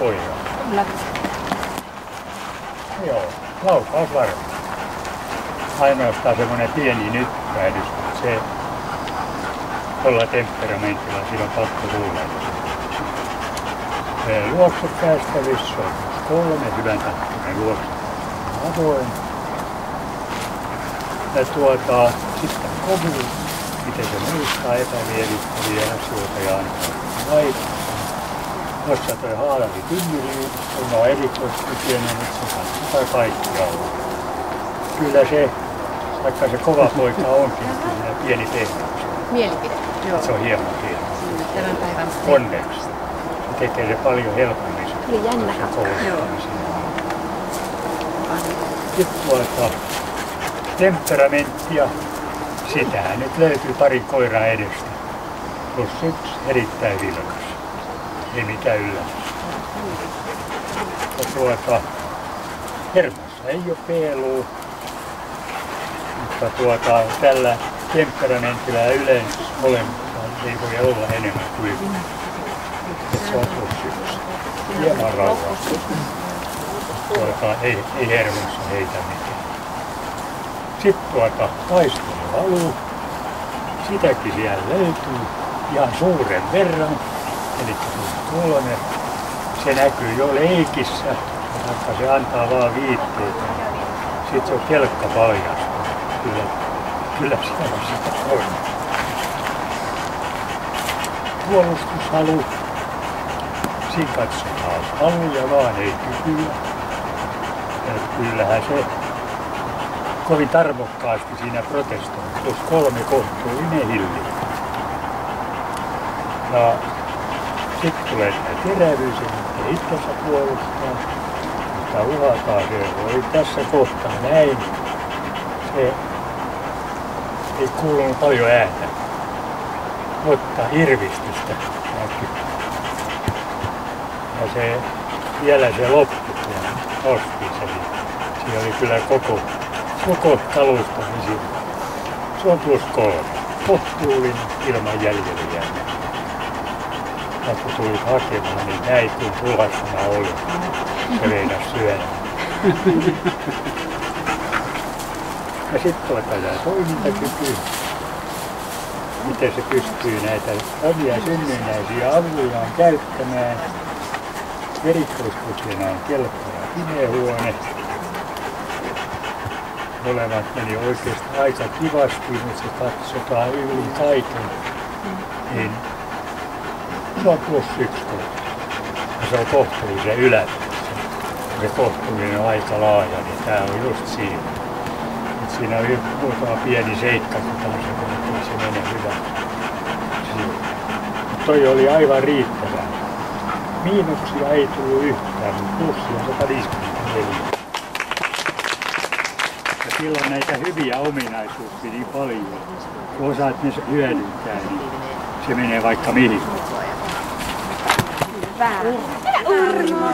koiraa. Kyllä. Joo, laukaus varmaan. Ainoastaan semmoinen pieni nytkähdys, mutta se tuolla temperamentilla siinä on pakko tulla. Luokse päästävissä on 3 hyvän tahtoinen luokse avoin. Ja sitten kovuus, miten se muistaa epämielittäviä asioita ja antaa vaikuttaa. Tuossa toi haalavi tynnyri, kun on erikoistykienen, että se katsotaan kaikkialla. Kyllä se, vaikka se kova poika onkin, niin pieni tehtävä. Mielipide. Joo. Se on hieno kieli. Tämän päivän Onneksi. Se tekee se paljon helpommin. Kyllä jännä katsoa. Joo. Sitten temperamenttia. Sitähän nyt löytyy pari koiraa edestä. Plus yksi erittäin vilkas. Ei mikään yllätys. Ja hermossa ei ole pelua. Mutta tällä temperamentilla ja yleensä molemmilla ei voi olla enemmän kuin yksi. Se on plus yksi. Hieman rauhassa. Ei hermossa heitä mitään. Sitten taistelualue. Sitäkin siellä löytyy ihan suuren verran. Eli tuollainen, se näkyy jo leikissä, mutta se antaa vaan viitteitä. Sitten se on kelkka paljasta. Kyllä siellä sitä on. Puolustushalu. Siinä katsotaan haluja vaan, ei kykyä. Ja kyllähän se kovin tarmokkaasti siinä protestoi. Plus 3 kohtuullinen hilli. Ja sitten tulee tämä terävyys, että itsensä puolustaa. Mutta uhataan se voi tässä kohtaa näin. Se ei kuulunut paljon ääntä, mutta irvistystä näkyy. Ja se vielä se loppu, kun nosti sen, niin siinä oli kyllä koko kalusta. Niin se on plus 3. Kohtuullinen ilman jäljellä jäänyt. Ja kun tulit hakemaan, niin näin kuin tuhassana oli. Se veinasi syödä. Ja sitten tämä toimintakyky. Miten se pystyy näitä omia synnynnäisiä avujaan käyttämään. Erikoiskutjana on kelkka ja pimeähuone. Molemmat meni oikeastaan aika kivasti, mutta se katsotaan yli kaiken. Niin se on plus 1 kohta. Ja se on kohtuullisen yläpäässä. Se kohtuullinen on aika laaja, niin tää on just siinä. Mut siinä on muutama pieni seikka, kun taas se menee hyvä. Mutta toi oli aivan riittävää. Miinuksia ei tullut yhtään, mutta plussia on 154. Ja sillä on näitä hyviä ominaisuuksia niin paljon. Kun osaat ne hyödyntää, niin se menee vaikka mihin. Hyvä. Urmo!